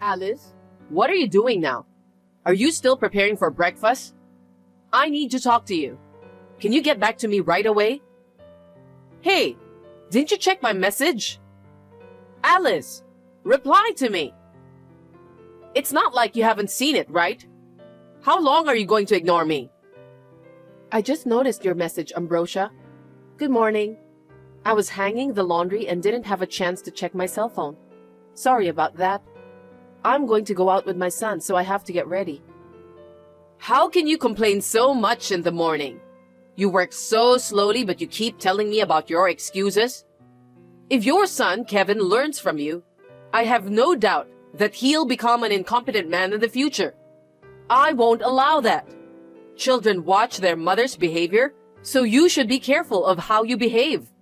Alice, what are you doing now? Are you still preparing for breakfast? I need to talk to you. Can you get back to me right away? Hey, didn't you check my message? Alice, reply to me. It's not like you haven't seen it, right? How long are you going to ignore me? I just noticed your message, Ambrosia. Good morning. I was hanging the laundry and didn't have a chance to check my cell phone. Sorry about that. I'm going to go out with my son, so I have to get ready. How can you complain so much in the morning? You work so slowly, but you keep telling me about your excuses. If your son, Kevin, learns from you, I have no doubt that he'll become an incompetent man in the future. I won't allow that. Children watch their mother's behavior, so you should be careful of how you behave.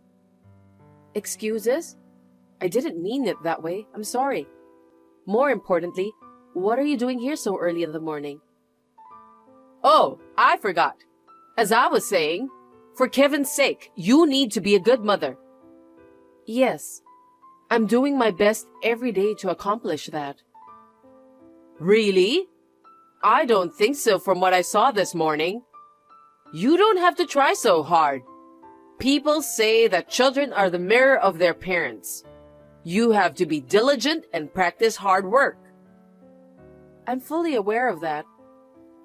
Excuses? I didn't mean it that way. I'm sorry. More importantly, what are you doing here so early in the morning? Oh, I forgot. As I was saying, for Kevin's sake, you need to be a good mother. Yes, I'm doing my best every day to accomplish that. Really? I don't think so from what I saw this morning. You don't have to try so hard. People say that children are the mirror of their parents. You have to be diligent and practice hard work. I'm fully aware of that.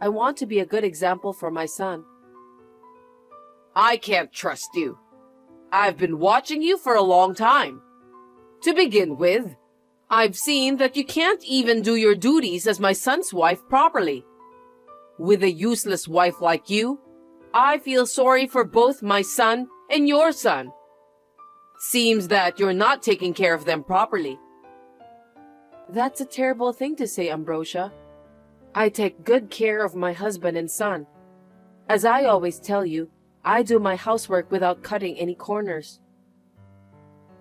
I want to be a good example for my son. I can't trust you. I've been watching you for a long time. To begin with, I've seen that you can't even do your duties as my son's wife properly. With a useless wife like you, I feel sorry for both my son and your son. Seems that you're not taking care of them properly. That's a terrible thing to say, Ambrosia. I take good care of my husband and son. As I always tell you, I do my housework without cutting any corners.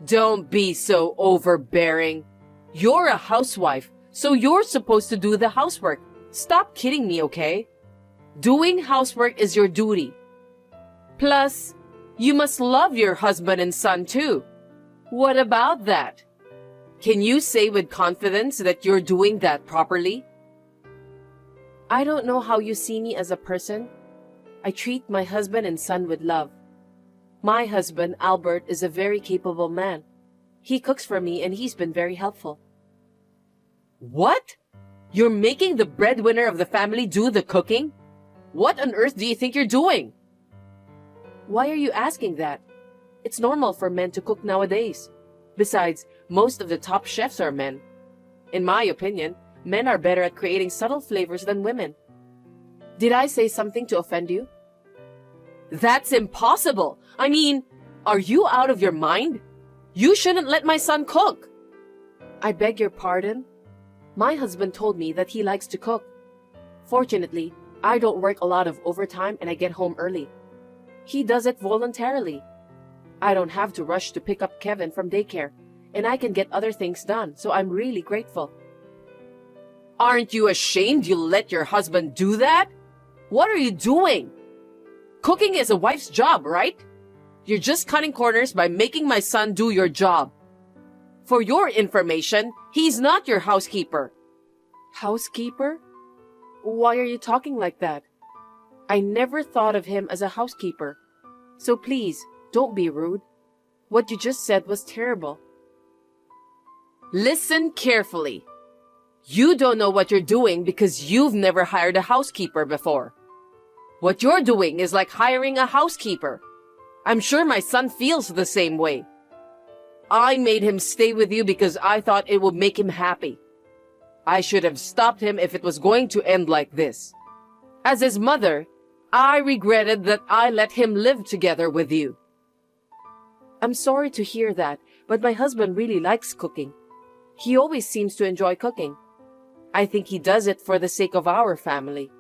Don't be so overbearing. You're a housewife, so you're supposed to do the housework. Stop kidding me, okay? Doing housework is your duty. Plus, you must love your husband and son too. What about that? Can you say with confidence that you're doing that properly? I don't know how you see me as a person. I treat my husband and son with love. My husband, Albert, is a very capable man. He cooks for me and he's been very helpful. What? You're making the breadwinner of the family do the cooking? What on earth do you think you're doing? Why are you asking that? It's normal for men to cook nowadays. Besides, most of the top chefs are men. In my opinion, men are better at creating subtle flavors than women. Did I say something to offend you? That's impossible. I mean, are you out of your mind? You shouldn't let my son cook. I beg your pardon? My husband told me that he likes to cook. Fortunately, I don't work a lot of overtime and I get home early. He does it voluntarily. I don't have to rush to pick up Kevin from daycare, and I can get other things done, so I'm really grateful. Aren't you ashamed you let your husband do that? What are you doing? Cooking is a wife's job, right? You're just cutting corners by making my son do your job. For your information, he's not your housekeeper. Housekeeper? Why are you talking like that? I never thought of him as a housekeeper. So please, don't be rude. What you just said was terrible. Listen carefully. You don't know what you're doing because you've never hired a housekeeper before. What you're doing is like hiring a housekeeper. I'm sure my son feels the same way. I made him stay with you because I thought it would make him happy. I should have stopped him if it was going to end like this. As his mother, I regretted that I let him live together with you. I'm sorry to hear that, but my husband really likes cooking. He always seems to enjoy cooking. I think he does it for the sake of our family.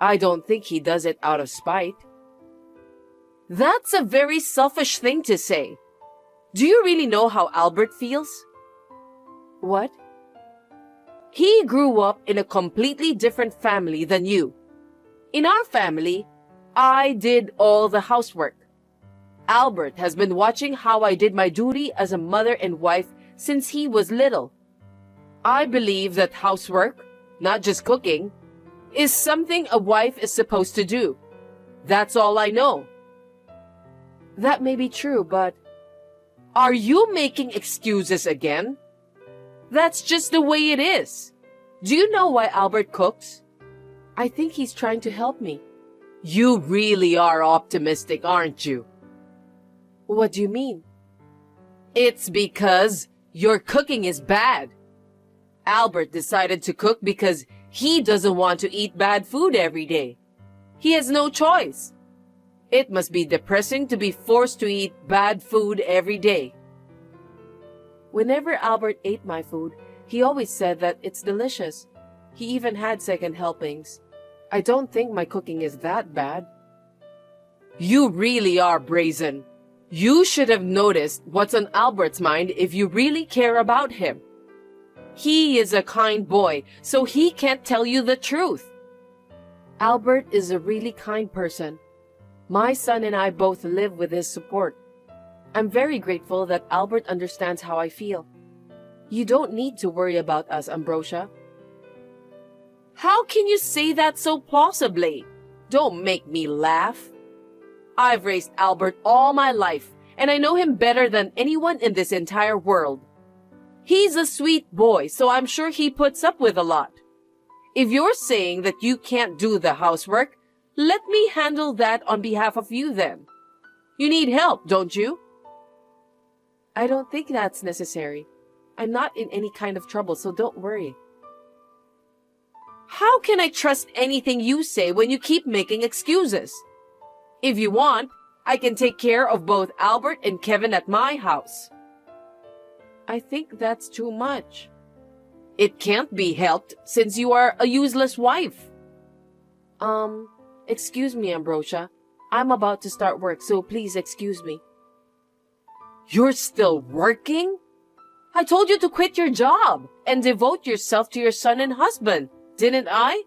I don't think he does it out of spite. That's a very selfish thing to say. Do you really know how Albert feels? What? He grew up in a completely different family than you. In our family, I did all the housework. Albert has been watching how I did my duty as a mother and wife since he was little. I believe that housework, not just cooking, is something a wife is supposed to do. That's all I know. That may be true, but are you making excuses again? That's just the way it is. Do you know why Albert cooks? I think he's trying to help me. You really are optimistic, aren't you? What do you mean? It's because your cooking is bad. Albert decided to cook because he doesn't want to eat bad food every day. He has no choice. It must be depressing to be forced to eat bad food every day. Whenever Albert ate my food, he always said that it's delicious. He even had second helpings. I don't think my cooking is that bad. You really are brazen. You should have noticed what's on Albert's mind if you really care about him. He is a kind boy, so he can't tell you the truth. Albert is a really kind person. My son and I both live with his support. I'm very grateful that Albert understands how I feel. You don't need to worry about us, Ambrosia. How can you say that so plausibly? Don't make me laugh. I've raised Albert all my life, and I know him better than anyone in this entire world. He's a sweet boy, so I'm sure he puts up with a lot. If you're saying that you can't do the housework, let me handle that on behalf of you then. You need help, don't you? I don't think that's necessary. I'm not in any kind of trouble, so don't worry. How can I trust anything you say when you keep making excuses? If you want, I can take care of both Albert and Kevin at my house. I think that's too much. It can't be helped since you are a useless wife. Excuse me, Ambrosia. I'm about to start work, so please excuse me. You're still working? I told you to quit your job and devote yourself to your son and husband, didn't I?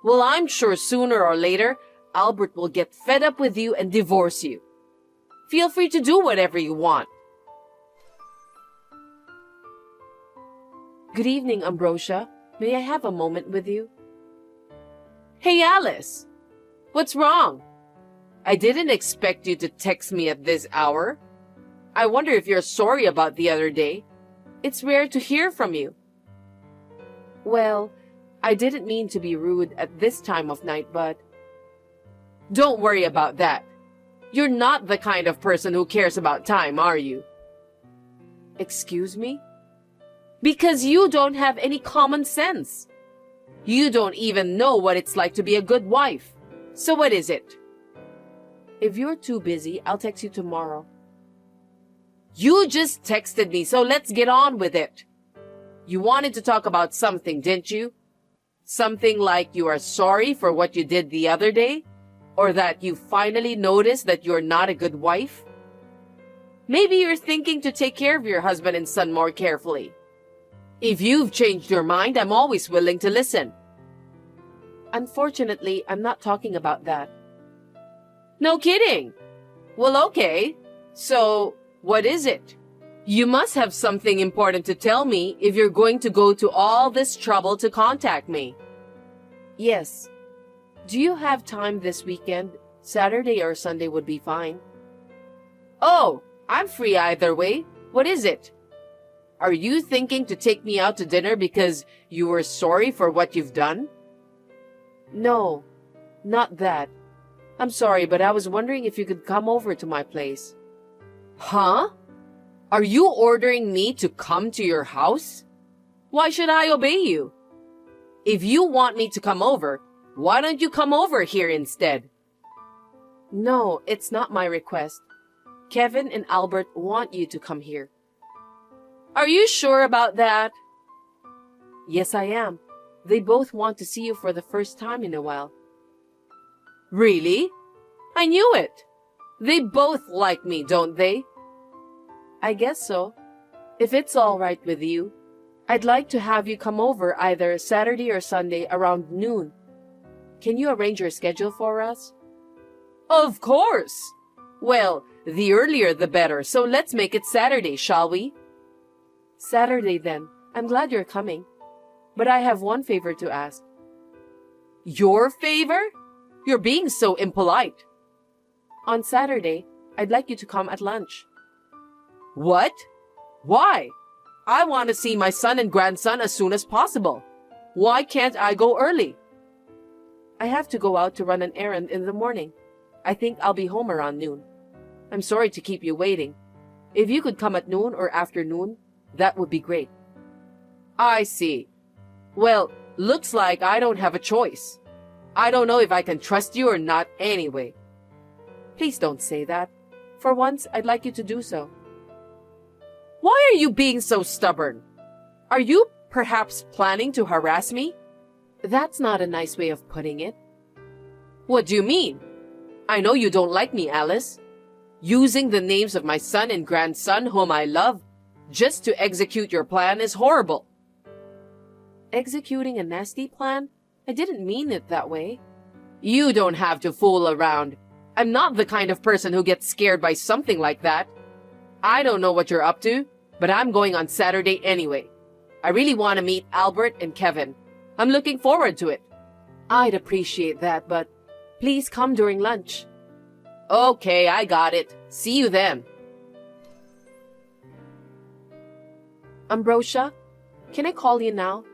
Well, I'm sure sooner or later, Albert will get fed up with you and divorce you. Feel free to do whatever you want. Good evening, Ambrosia. May I have a moment with you? Hey, Alice. What's wrong? I didn't expect you to text me at this hour. I wonder if you're sorry about the other day. It's rare to hear from you. Well, I didn't mean to be rude at this time of night, but... Don't worry about that. You're not the kind of person who cares about time, are you? Excuse me? Because you don't have any common sense. You don't even know what it's like to be a good wife. So what is it? If you're too busy, I'll text you tomorrow. You just texted me, so let's get on with it. You wanted to talk about something, didn't you? Something like you are sorry for what you did the other day? Or that you finally noticed that you're not a good wife? Maybe you're thinking to take care of your husband and son more carefully. If you've changed your mind, I'm always willing to listen. Unfortunately, I'm not talking about that. No kidding. Well, okay. So, what is it? You must have something important to tell me if you're going to go to all this trouble to contact me. Yes. Do you have time this weekend? Saturday or Sunday would be fine. Oh, I'm free either way. What is it? Are you thinking to take me out to dinner because you were sorry for what you've done? No, not that. I'm sorry, but I was wondering if you could come over to my place. Huh? Are you ordering me to come to your house? Why should I obey you? If you want me to come over, why don't you come over here instead? No, it's not my request. Kevin and Albert want you to come here. Are you sure about that? Yes, I am. They both want to see you for the first time in a while. Really? I knew it. They both like me, don't they? I guess so. If it's all right with you, I'd like to have you come over either Saturday or Sunday around noon. Can you arrange your schedule for us? Of course. Well, the earlier the better, so let's make it Saturday, shall we? Saturday then. I'm glad you're coming, but I have one favor to ask. Your favor? You're being so impolite. On Saturday, I'd like you to come at lunch. What? Why? I want to see my son and grandson as soon as possible. Why can't I go early? I have to go out to run an errand in the morning. I think I'll be home around noon. I'm sorry to keep you waiting. If you could come at noon or afternoon, that would be great. I see. Well, looks like I don't have a choice. I don't know if I can trust you or not anyway. Please don't say that. For once, I'd like you to do so. Why are you being so stubborn? Are you perhaps planning to harass me? That's not a nice way of putting it. What do you mean? I know you don't like me, Alice. Using the names of my son and grandson whom I love just to execute your plan is horrible. Executing a nasty plan? I didn't mean it that way. You don't have to fool around. I'm not the kind of person who gets scared by something like that. I don't know what you're up to, but I'm going on Saturday anyway. I really want to meet Albert and Kevin. I'm looking forward to it. I'd appreciate that, but please come during lunch. Okay, I got it. See you then. Ambrosia, can I call you now?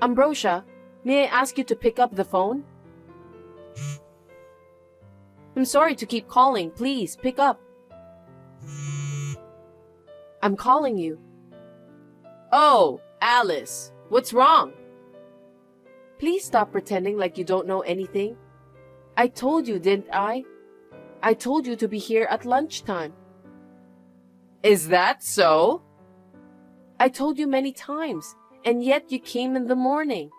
Ambrosia, may I ask you to pick up the phone? I'm sorry to keep calling. Please, pick up. I'm calling you. Oh, Alice, what's wrong? Please stop pretending like you don't know anything. I told you, didn't I? I told you to be here at lunchtime. Is that so? I told you many times, and yet you came in the morning.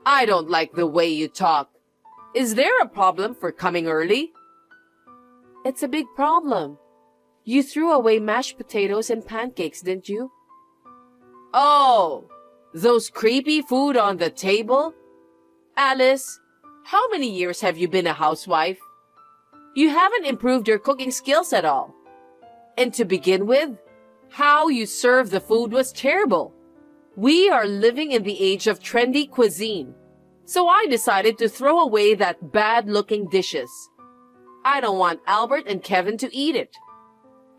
I don't like the way you talk. Is there a problem for coming early? It's a big problem. You threw away mashed potatoes and pancakes, didn't you? Oh, those creepy food on the table? Alice, how many years have you been a housewife? You haven't improved your cooking skills at all. And to begin with, how you served the food was terrible. We are living in the age of trendy cuisine, so I decided to throw away that bad-looking dishes. I don't want Albert and Kevin to eat it.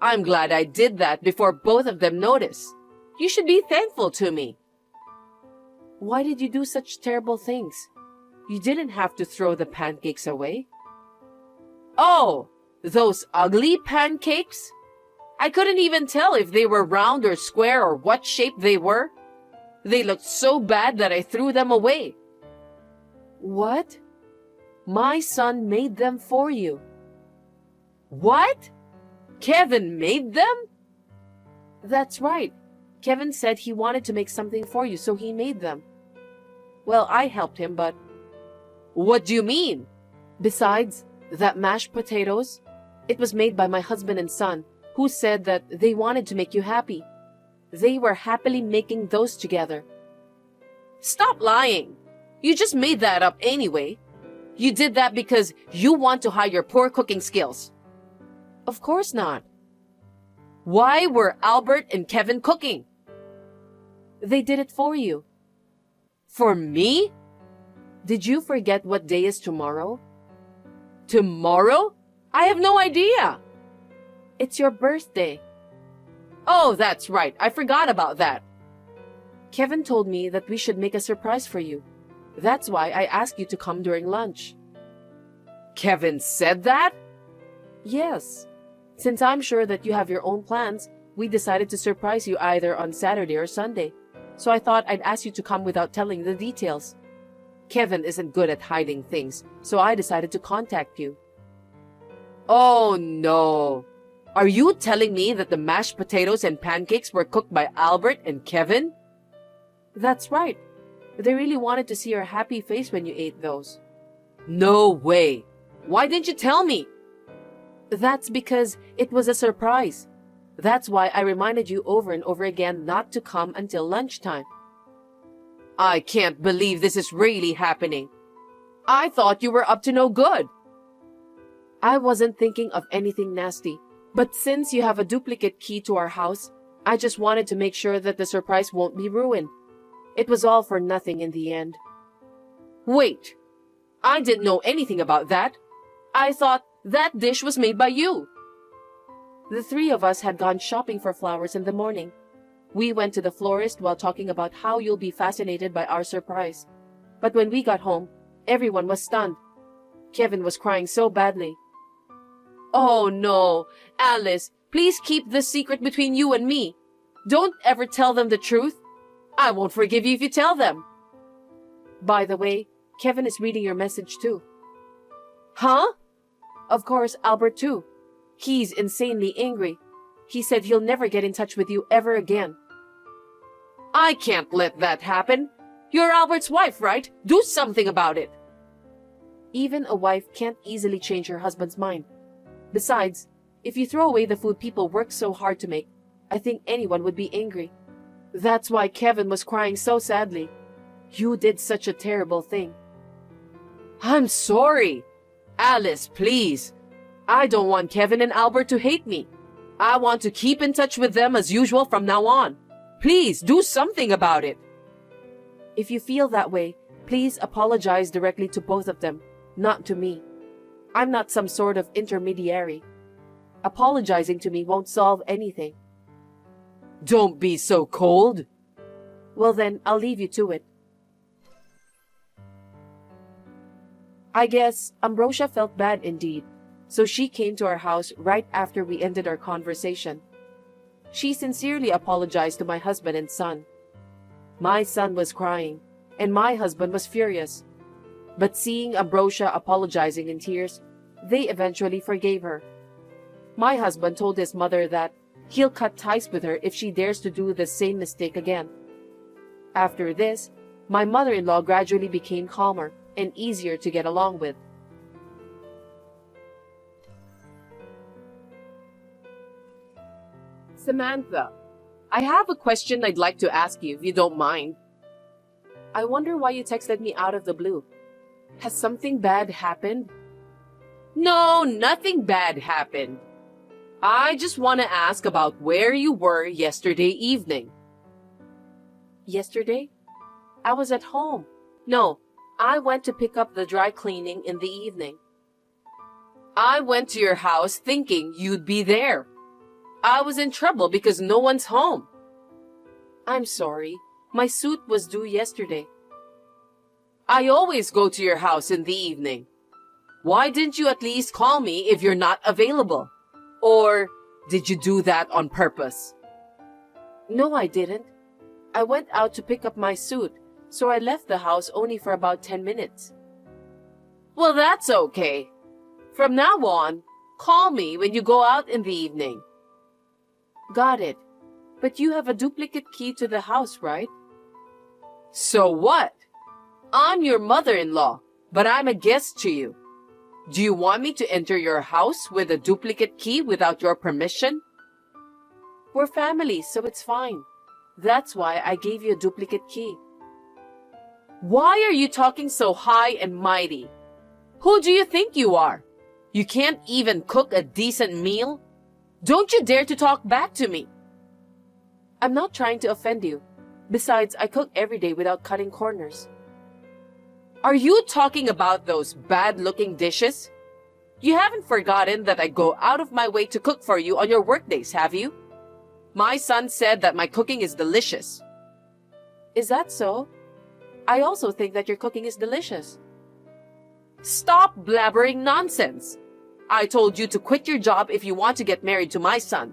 I'm glad I did that before both of them notice. You should be thankful to me. Why did you do such terrible things? You didn't have to throw the pancakes away. Oh, those ugly pancakes? I couldn't even tell if they were round or square or what shape they were. They looked so bad that I threw them away. What? My son made them for you. What? Kevin made them? That's right. Kevin said he wanted to make something for you, so he made them. Well, I helped him, but... What do you mean? Besides, that mashed potatoes, it was made by my husband and son, who said that they wanted to make you happy. They were happily making those together. Stop lying. You just made that up anyway. You did that because you want to hide your poor cooking skills. Of course not. Why were Albert and Kevin cooking? They did it for you. For me? Did you forget what day is tomorrow? Tomorrow? I have no idea. It's your birthday. Oh, that's right. I forgot about that. Kevin told me that we should make a surprise for you. That's why I asked you to come during lunch. Kevin said that? Yes. Since I'm sure that you have your own plans, we decided to surprise you either on Saturday or Sunday. So I thought I'd ask you to come without telling the details. Kevin isn't good at hiding things, so I decided to contact you. Oh no. Are you telling me that the mashed potatoes and pancakes were cooked by Albert and Kevin? That's right. They really wanted to see your happy face when you ate those. No way. Why didn't you tell me? That's because it was a surprise. That's why I reminded you over and over again not to come until lunchtime. I can't believe this is really happening. I thought you were up to no good. I wasn't thinking of anything nasty, but since you have a duplicate key to our house, I just wanted to make sure that the surprise won't be ruined. It was all for nothing in the end. Wait, I didn't know anything about that. I thought that dish was made by you. The three of us had gone shopping for flowers in the morning. We went to the florist while talking about how you'll be fascinated by our surprise. But when we got home, everyone was stunned. Kevin was crying so badly. Oh no, Alice, please keep this secret between you and me. Don't ever tell them the truth. I won't forgive you if you tell them. By the way, Kevin is reading your message too. Huh? Of course, Albert too. He's insanely angry. He said he'll never get in touch with you ever again. I can't let that happen. You're Albert's wife, right? Do something about it. Even a wife can't easily change her husband's mind. Besides, if you throw away the food people work so hard to make, I think anyone would be angry. That's why Kevin was crying so sadly. You did such a terrible thing. I'm sorry. Alice, please. I don't want Kevin and Albert to hate me. I want to keep in touch with them as usual from now on. Please do something about it. If you feel that way, please apologize directly to both of them, not to me. I'm not some sort of intermediary. Apologizing to me won't solve anything. Don't be so cold. Well then, I'll leave you to it. I guess Ambrosia felt bad indeed, so she came to our house right after we ended our conversation. She sincerely apologized to my husband and son. My son was crying, and my husband was furious. But seeing Ambrosia apologizing in tears, they eventually forgave her. My husband told his mother that he'll cut ties with her if she dares to do the same mistake again. After this, my mother-in-law gradually became calmer and easier to get along with. Samantha, I have a question I'd like to ask you if you don't mind. I wonder why you texted me out of the blue. Has something bad happened? No, nothing bad happened. I just want to ask about where you were yesterday evening. Yesterday? I was at home. No, I went to pick up the dry cleaning in the evening. I went to your house thinking you'd be there. I was in trouble because no one's home. I'm sorry. My suit was due yesterday. I always go to your house in the evening. Why didn't you at least call me if you're not available? Or did you do that on purpose? No, I didn't. I went out to pick up my suit, so I left the house only for about 10 minutes. Well, that's okay. From now on, call me when you go out in the evening. Got it. But you have a duplicate key to the house, right? So what? I'm your mother-in-law, but I'm a guest to you. Do you want me to enter your house with a duplicate key without your permission? We're family, so it's fine. That's why I gave you a duplicate key. Why are you talking so high and mighty? Who do you think you are? You can't even cook a decent meal? Don't you dare to talk back to me. I'm not trying to offend you. Besides, I cook every day without cutting corners. Are you talking about those bad-looking dishes? You haven't forgotten that I go out of my way to cook for you on your workdays, have you? My son said that my cooking is delicious. Is that so? I also think that your cooking is delicious. Stop blabbering nonsense. I told you to quit your job if you want to get married to my son.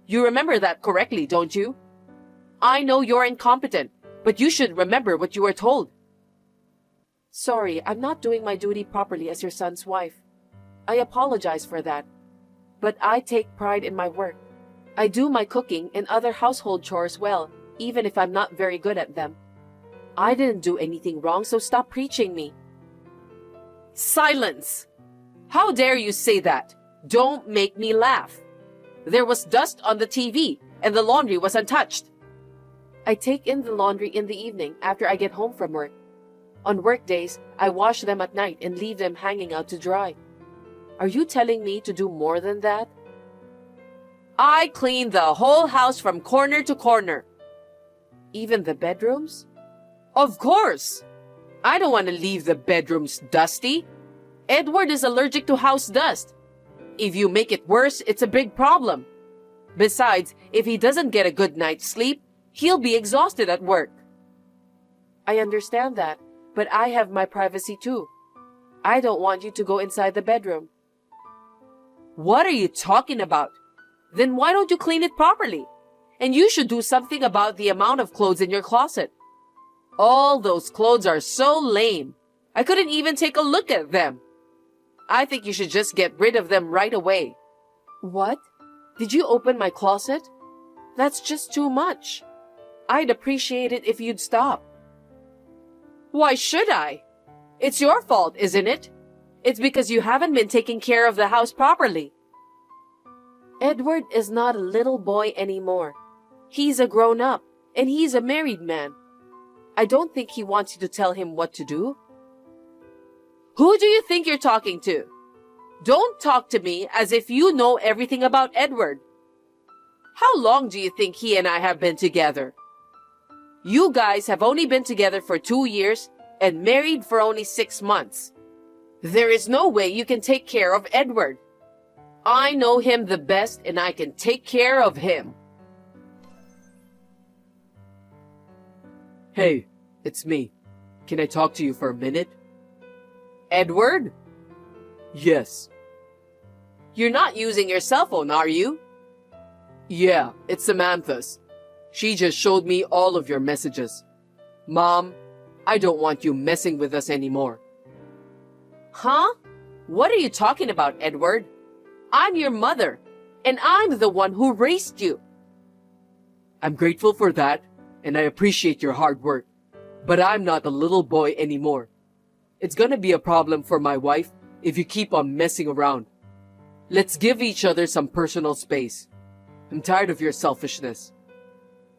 You remember that correctly, don't you? I know you're incompetent, but you should remember what you were told. Sorry, I'm not doing my duty properly as your son's wife. I apologize for that. But I take pride in my work. I do my cooking and other household chores well, even if I'm not very good at them. I didn't do anything wrong, so stop preaching me. Silence! How dare you say that? Don't make me laugh. There was dust on the TV, and the laundry was untouched. I take in the laundry in the evening after I get home from work. On work days, I wash them at night and leave them hanging out to dry. Are you telling me to do more than that? I clean the whole house from corner to corner. Even the bedrooms? Of course! I don't want to leave the bedrooms dusty. Edward is allergic to house dust. If you make it worse, it's a big problem. Besides, if he doesn't get a good night's sleep, he'll be exhausted at work. I understand that, but I have my privacy too. I don't want you to go inside the bedroom. What are you talking about? Then why don't you clean it properly? And you should do something about the amount of clothes in your closet. All those clothes are so lame. I couldn't even take a look at them. I think you should just get rid of them right away. What? Did you open my closet? That's just too much. I'd appreciate it if you'd stop. Why should I? It's your fault, isn't it? It's because you haven't been taking care of the house properly. Edward is not a little boy anymore. He's a grown-up, and he's a married man. I don't think he wants you to tell him what to do. Who do you think you're talking to? Don't talk to me as if you know everything about Edward. How long do you think he and I have been together? You guys have only been together for 2 years and married for only 6 months. There is no way you can take care of Edward. I know him the best and I can take care of him. Hey, it's me. Can I talk to you for a minute? Edward? Yes. You're not using your cell phone, are you? Yeah, it's Samantha's. She just showed me all of your messages. Mom, I don't want you messing with us anymore. Huh? What are you talking about, Edward? I'm your mother, and I'm the one who raised you. I'm grateful for that, and I appreciate your hard work, but I'm not a little boy anymore. It's gonna be a problem for my wife if you keep on messing around. Let's give each other some personal space. I'm tired of your selfishness.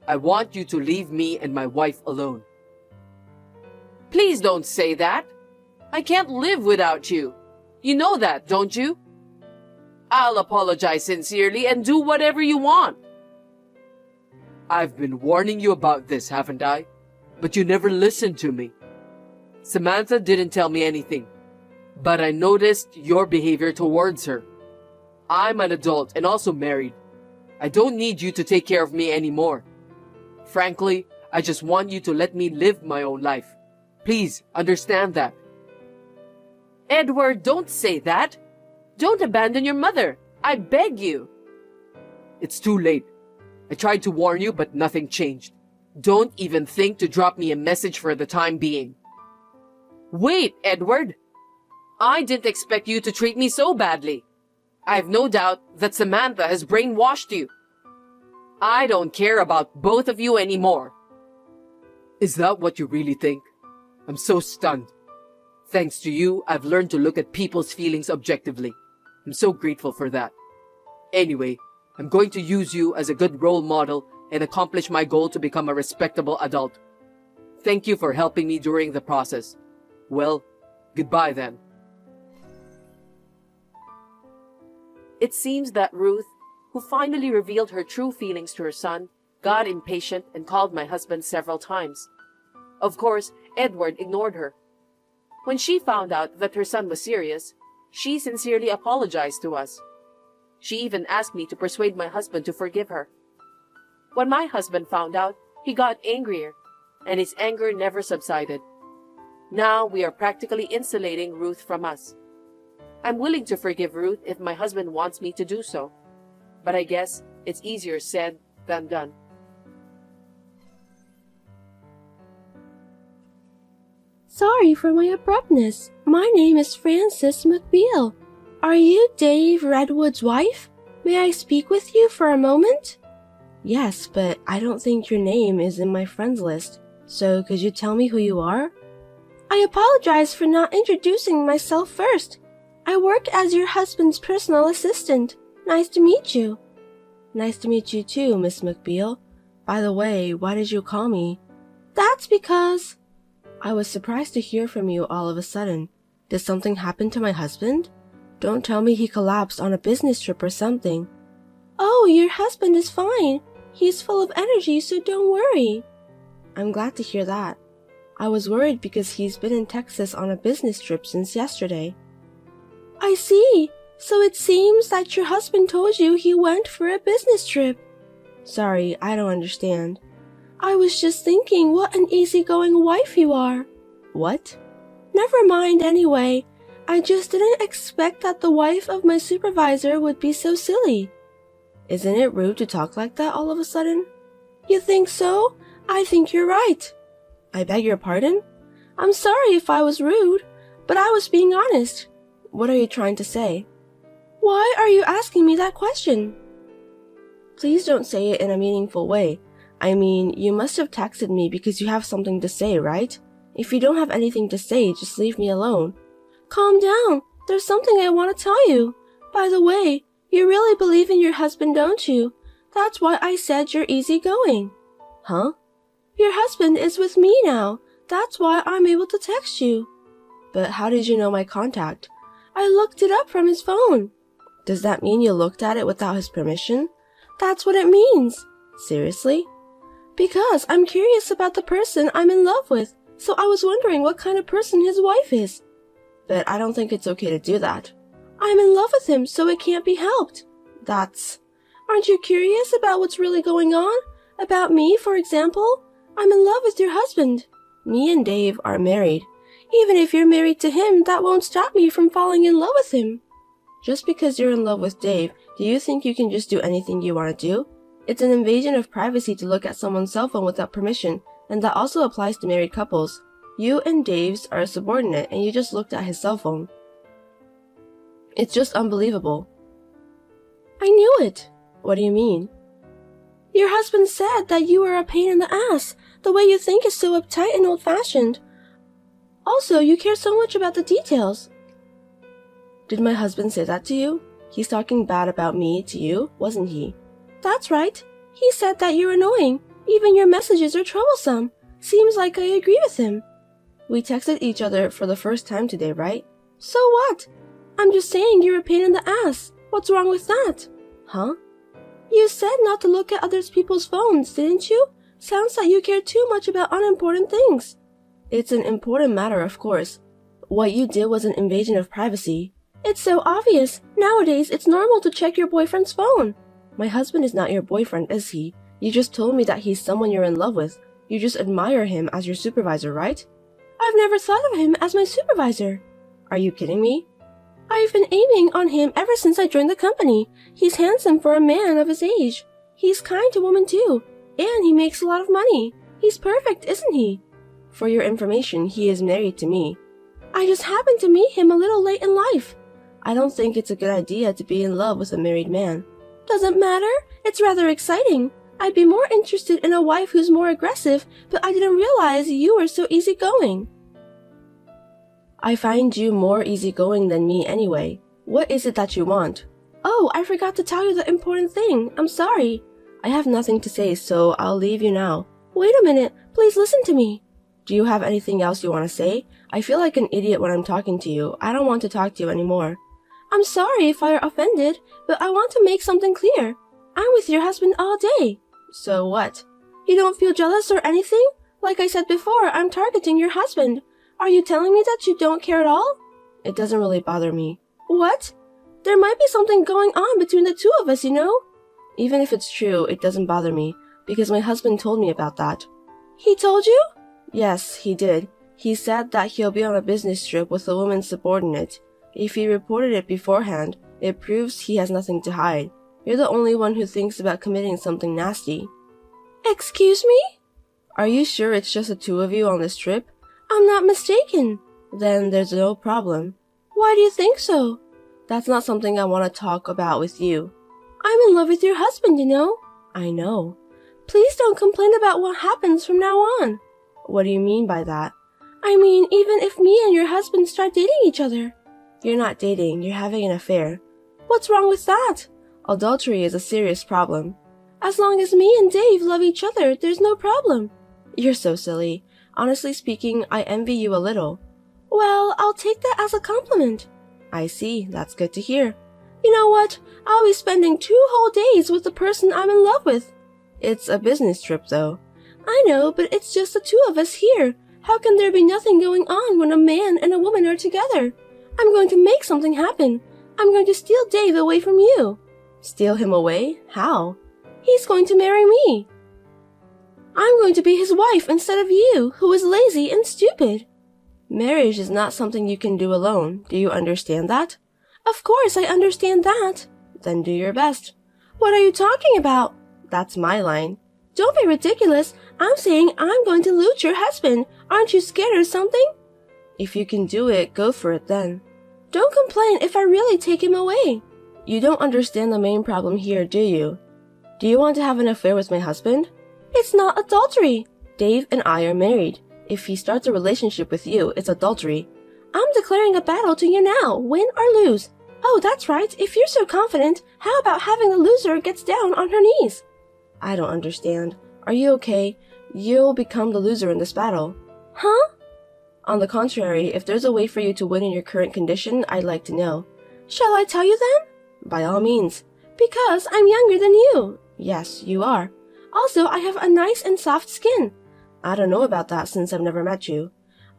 I want you to leave me and my wife alone. Please don't say that. I can't live without you. You know that, don't you? I'll apologize sincerely and do whatever you want. I've been warning you about this, haven't I? But you never listened to me. Samantha didn't tell me anything, but I noticed your behavior towards her. I'm an adult and also married. I don't need you to take care of me anymore. Frankly, I just want you to let me live my own life. Please, understand that. Edward, don't say that. Don't abandon your mother. I beg you. It's too late. I tried to warn you, but nothing changed. Don't even think to drop me a message for the time being. Wait, Edward. I didn't expect you to treat me so badly. I have no doubt that Samantha has brainwashed you. I don't care about both of you anymore. Is that what you really think? I'm so stunned. Thanks to you, I've learned to look at people's feelings objectively. I'm so grateful for that. Anyway, I'm going to use you as a good role model and accomplish my goal to become a respectable adult. Thank you for helping me during the process. Well, goodbye then. It seems that Ruth, who finally revealed her true feelings to her son, got impatient and called my husband several times. Of course, Edward ignored her. When she found out that her son was serious, she sincerely apologized to us. She even asked me to persuade my husband to forgive her. When my husband found out, he got angrier, and his anger never subsided. Now we are practically insulating Ruth from us. I'm willing to forgive Ruth if my husband wants me to do so, but I guess it's easier said than done. Sorry for my abruptness. My name is Frances McBeal. Are you Dave Redwood's wife? May I speak with you for a moment? Yes, but I don't think your name is in my friends list, so could you tell me who you are? I apologize for not introducing myself first. I work as your husband's personal assistant. Nice to meet you. Nice to meet you too, Miss McBeal. By the way, why did you call me? That's because... I was surprised to hear from you all of a sudden. Did something happen to my husband? Don't tell me he collapsed on a business trip or something. Oh, your husband is fine. He's full of energy, so don't worry. I'm glad to hear that. I was worried because he's been in Texas on a business trip since yesterday. I see. So it seems that your husband told you he went for a business trip. Sorry, I don't understand. I was just thinking what an easygoing wife you are. What? Never mind anyway. I just didn't expect that the wife of my supervisor would be so silly. Isn't it rude to talk like that all of a sudden? You think so? I think you're right. I beg your pardon? I'm sorry if I was rude, but I was being honest. What are you trying to say? Why are you asking me that question? Please don't say it in a meaningful way. I mean, you must have texted me because you have something to say, right? If you don't have anything to say, just leave me alone. Calm down. There's something I want to tell you. By the way, you really believe in your husband, don't you? That's why I said you're easygoing. Huh? Your husband is with me now. That's why I'm able to text you. But how did you know my contact? I looked it up from his phone. Does that mean you looked at it without his permission? That's what it means. Seriously? Because I'm curious about the person I'm in love with, so I was wondering what kind of person his wife is. But I don't think it's okay to do that. I'm in love with him, so it can't be helped. Aren't you curious about what's really going on? About me, for example? I'm in love with your husband. Me and Dave are married. Even if you're married to him, that won't stop me from falling in love with him. Just because you're in love with Dave, do you think you can just do anything you want to do? It's an invasion of privacy to look at someone's cell phone without permission, and that also applies to married couples. You and Dave's are a subordinate, and you just looked at his cell phone. It's just unbelievable. I knew it. What do you mean? Your husband said that you are a pain in the ass. The way you think is so uptight and old-fashioned. Also, you care so much about the details. Did my husband say that to you? He's talking bad about me to you, wasn't he? That's right. He said that you're annoying. Even your messages are troublesome. Seems like I agree with him. We texted each other for the first time today, right? So what? I'm just saying you're a pain in the ass. What's wrong with that? Huh? You said not to look at other people's phones, didn't you? Sounds like you care too much about unimportant things. It's an important matter, of course. What you did was an invasion of privacy. It's so obvious. Nowadays, it's normal to check your boyfriend's phone. My husband is not your boyfriend, is he? You just told me that he's someone you're in love with. You just admire him as your supervisor, right? I've never thought of him as my supervisor. Are you kidding me? I've been aiming on him ever since I joined the company. He's handsome for a man of his age. He's kind to women too. And he makes a lot of money. He's perfect, isn't he? For your information, he is married to me. I just happened to meet him a little late in life. I don't think it's a good idea to be in love with a married man. Doesn't matter. It's rather exciting. I'd be more interested in a wife who's more aggressive, but I didn't realize you were so easygoing. I find you more easygoing than me anyway. What is it that you want? Oh, I forgot to tell you the important thing. I'm sorry. I have nothing to say, so I'll leave you now. Wait a minute. Please listen to me. Do you have anything else you want to say? I feel like an idiot when I'm talking to you. I don't want to talk to you anymore. I'm sorry if I are offended, but I want to make something clear. I'm with your husband all day. So what? You don't feel jealous or anything? Like I said before, I'm targeting your husband. Are you telling me that you don't care at all? It doesn't really bother me. What? There might be something going on between the two of us, you know? Even if it's true, it doesn't bother me, because my husband told me about that. He told you? Yes, he did. He said that he'll be on a business trip with a woman's subordinate. If he reported it beforehand, it proves he has nothing to hide. You're the only one who thinks about committing something nasty. Excuse me? Are you sure it's just the two of you on this trip? I'm not mistaken. Then there's no problem. Why do you think so? That's not something I want to talk about with you. I'm in love with your husband, you know. I know. Please don't complain about what happens from now on. What do you mean by that? I mean, even if me and your husband start dating each other. You're not dating, you're having an affair. What's wrong with that? Adultery is a serious problem. As long as me and Dave love each other, there's no problem. You're so silly. Honestly speaking, I envy you a little. Well, I'll take that as a compliment. I see, that's good to hear. You know what? I'll be spending 2 whole days with the person I'm in love with. It's a business trip, though. I know, but it's just the 2 of us here. How can there be nothing going on when a man and a woman are together? I'm going to make something happen. I'm going to steal Dave away from you. Steal him away? How? He's going to marry me. I'm going to be his wife instead of you, who is lazy and stupid. Marriage is not something you can do alone. Do you understand that? Of course I understand that. Then do your best. What are you talking about? That's my line. Don't be ridiculous. I'm saying I'm going to lose your husband. Aren't you scared or something? If you can do it, go for it then. Don't complain if I really take him away. You don't understand the main problem here, do you? Do you want to have an affair with my husband? It's not adultery. Dave and I are married. If he starts a relationship with you, it's adultery. I'm declaring a battle to you now, win or lose. Oh, that's right. If you're so confident, how about having the loser gets down on her knees? I don't understand. Are you okay? You'll become the loser in this battle. Huh? On the contrary, if there's a way for you to win in your current condition, I'd like to know. Shall I tell you then? By all means. Because I'm younger than you. Yes, you are. Also, I have a nice and soft skin. I don't know about that since I've never met you.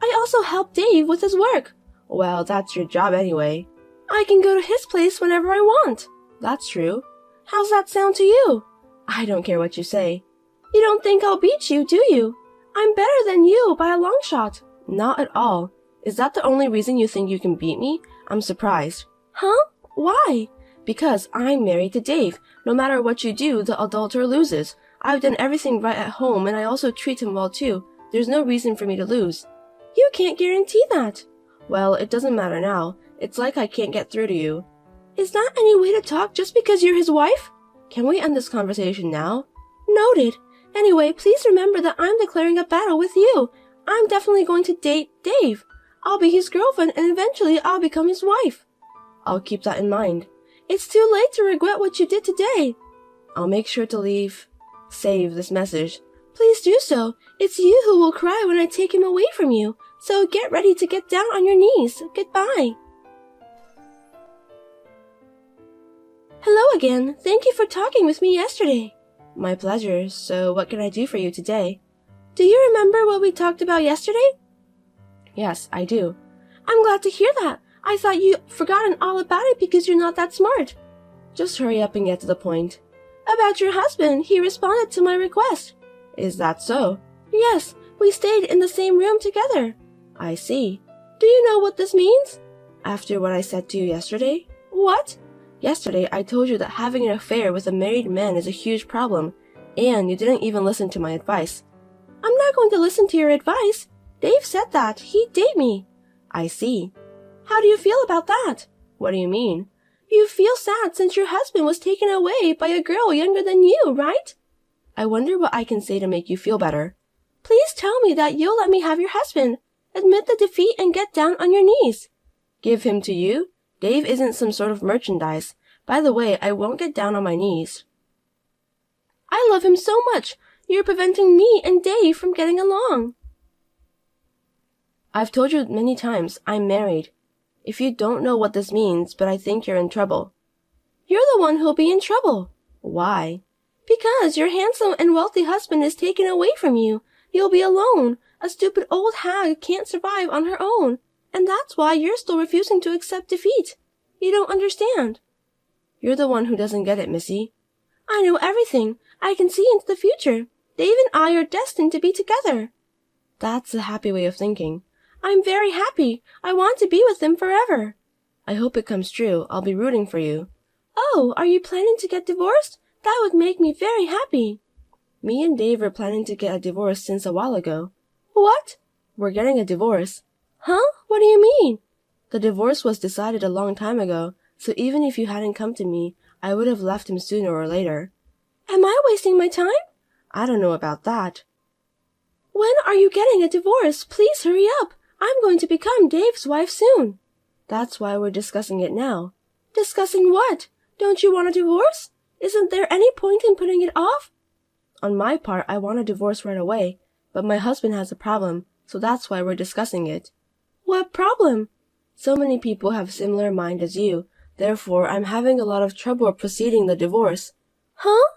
I also help Dave with his work. Well, that's your job anyway. I can go to his place whenever I want. That's true. How's that sound to you? I don't care what you say. You don't think I'll beat you, do you? I'm better than you by a long shot. Not at all. Is that the only reason you think you can beat me? I'm surprised. Huh? Why? Because I'm married to Dave. No matter what you do, the adulterer loses. I've done everything right at home, and I also treat him well too. There's no reason for me to lose. You can't guarantee that. Well, it doesn't matter now. It's like I can't get through to you. Is that any way to talk just because you're his wife? Can we end this conversation now? Noted. Anyway, please remember that I'm declaring a battle with you. I'm definitely going to date Dave. I'll be his girlfriend, and eventually I'll become his wife. I'll keep that in mind. It's too late to regret what you did today. I'll make sure to save this message. Please do so. It's you who will cry when I take him away from you. So get ready to get down on your knees. Goodbye. Hello again. Thank you for talking with me yesterday. My pleasure. So what can I do for you today? Do you remember what we talked about yesterday? Yes, I do. I'm glad to hear that. I thought you'd forgotten all about it because you're not that smart. Just hurry up and get to the point. About your husband, he responded to my request. Is that so? Yes, we stayed in the same room together. I see. Do you know what this means? After what I said to you yesterday? What? Yesterday, I told you that having an affair with a married man is a huge problem, and you didn't even listen to my advice. I'm not going to listen to your advice. Dave said that. He'd date me. I see. How do you feel about that? What do you mean? You feel sad since your husband was taken away by a girl younger than you, right? I wonder what I can say to make you feel better. Please tell me that you'll let me have your husband. Admit the defeat and get down on your knees. Give him to you? Dave isn't some sort of merchandise. By the way, I won't get down on my knees. I love him so much. You're preventing me and Dave from getting along. I've told you many times, I'm married. If you don't know what this means, but I think you're in trouble. You're the one who'll be in trouble. Why? Because your handsome and wealthy husband is taken away from you. You'll be alone. A stupid old hag can't survive on her own. And that's why you're still refusing to accept defeat. You don't understand. You're the one who doesn't get it, Missy. I know everything. I can see into the future. Dave and I are destined to be together. That's a happy way of thinking. I'm very happy. I want to be with him forever. I hope it comes true. I'll be rooting for you. Oh, are you planning to get divorced? That would make me very happy. Me and Dave are planning to get a divorce since a while ago. What? We're getting a divorce. Huh? What do you mean? The divorce was decided a long time ago, so even if you hadn't come to me, I would have left him sooner or later. Am I wasting my time? I don't know about that. When are you getting a divorce? Please hurry up. I'm going to become Dave's wife soon. That's why we're discussing it now. Discussing what? Don't you want a divorce? Isn't there any point in putting it off? On my part, I want a divorce right away, but my husband has a problem, so that's why we're discussing it. What problem? So many people have a similar mind as you. Therefore, I'm having a lot of trouble proceeding the divorce. Huh?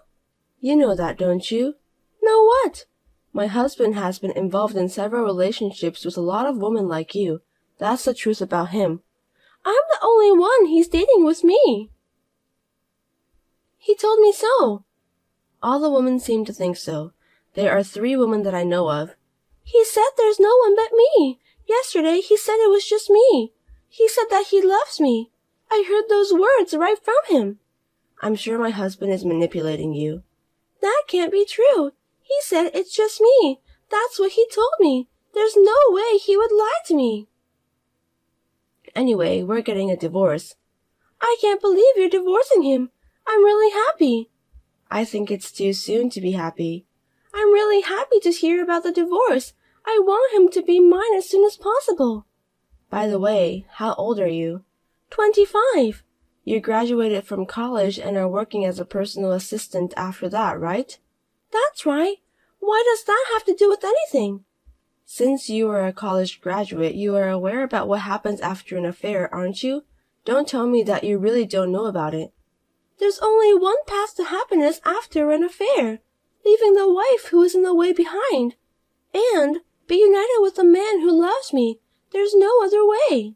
You know that, don't you? Know what? My husband has been involved in several relationships with a lot of women like you. That's the truth about him. I'm the only one he's dating with me. He told me so. All the women seem to think so. There are 3 women that I know of. He said there's no one but me. Yesterday he said it was just me. He said that he loves me. I heard those words right from him. I'm sure my husband is manipulating you. That can't be true. He said it's just me. That's what he told me. There's no way he would lie to me. Anyway, we're getting a divorce. I can't believe you're divorcing him. I'm really happy. I think it's too soon to be happy. I'm really happy to hear about the divorce. I want him to be mine as soon as possible. By the way, how old are you? 25. You graduated from college and are working as a personal assistant after that, right? That's right. Why does that have to do with anything? Since you are a college graduate, you are aware about what happens after an affair, aren't you? Don't tell me that you really don't know about it. There's only one path to happiness after an affair, leaving the wife who is in the way behind, and be united with the man who loves me. There's no other way.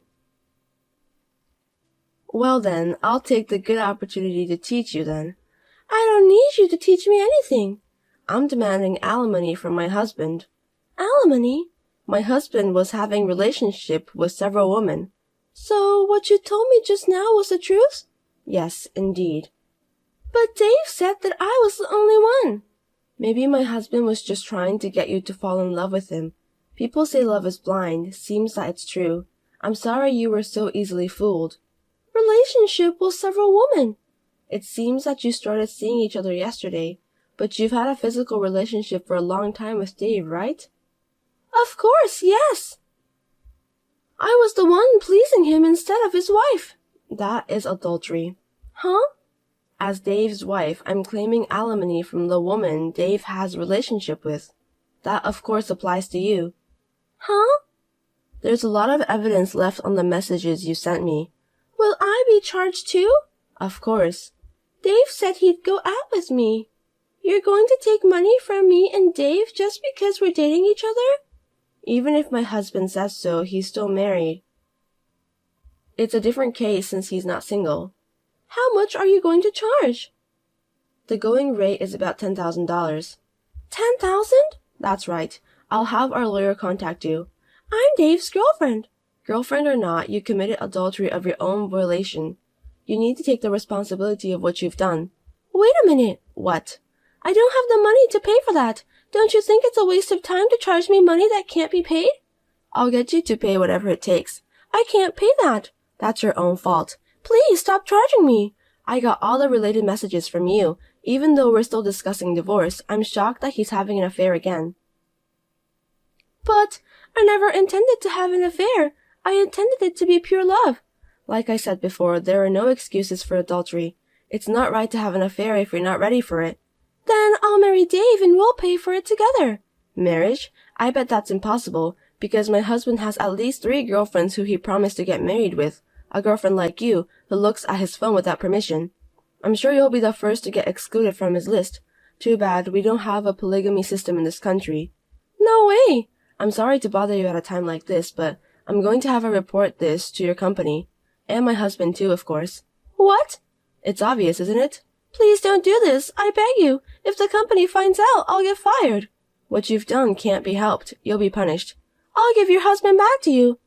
Well then, I'll take the good opportunity to teach you then. I don't need you to teach me anything. I'm demanding alimony from my husband. Alimony? My husband was having relationship with several women. So what you told me just now was the truth? Yes, indeed. But Dave said that I was the only one. Maybe my husband was just trying to get you to fall in love with him. People say love is blind. Seems that it's true. I'm sorry you were so easily fooled. Relationship with several women. It seems that you started seeing each other yesterday, but you've had a physical relationship for a long time with Dave, right? Of course, yes. I was the one pleasing him instead of his wife. That is adultery. Huh? As Dave's wife, I'm claiming alimony from the woman Dave has a relationship with. That, of course, applies to you. Huh? There's a lot of evidence left on the messages you sent me. Will I be charged too? Of course. Dave said he'd go out with me. You're going to take money from me and Dave just because we're dating each other? Even if my husband says so, he's still married. It's a different case since he's not single. How much are you going to charge? The going rate is about $10,000. $10,000? That's right. I'll have our lawyer contact you. I'm Dave's girlfriend. Girlfriend or not, you committed adultery of your own violation. You need to take the responsibility of what you've done. Wait a minute. What? I don't have the money to pay for that. Don't you think it's a waste of time to charge me money that can't be paid? I'll get you to pay whatever it takes. I can't pay that. That's your own fault. Please stop charging me. I got all the related messages from you. Even though we're still discussing divorce, I'm shocked that he's having an affair again. But I never intended to have an affair. I intended it to be pure love. Like I said before, there are no excuses for adultery. It's not right to have an affair if you're not ready for it. Then I'll marry Dave and we'll pay for it together. Marriage? I bet that's impossible, because my husband has at least 3 girlfriends who he promised to get married with. A girlfriend like you, who looks at his phone without permission. I'm sure you'll be the first to get excluded from his list. Too bad we don't have a polygamy system in this country. No way! I'm sorry to bother you at a time like this, but I'm going to have her report this to your company. And my husband too, of course. What? It's obvious, isn't it? Please don't do this, I beg you. If the company finds out, I'll get fired. What you've done can't be helped. You'll be punished. I'll give your husband back to you.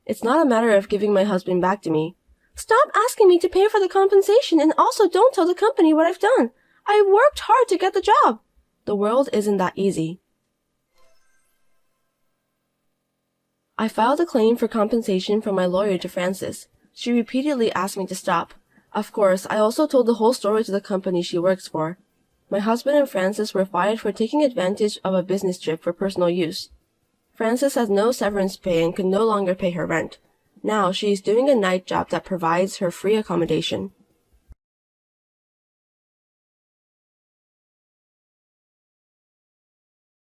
It's not a matter of giving my husband back to me. Stop asking me to pay for the compensation, and also don't tell the company what I've done. I worked hard to get the job. The world isn't that easy. I filed a claim for compensation from my lawyer to Frances. She repeatedly asked me to stop. Of course, I also told the whole story to the company she works for. My husband and Frances were fired for taking advantage of a business trip for personal use. Frances has no severance pay and could no longer pay her rent. Now she is doing a night job that provides her free accommodation.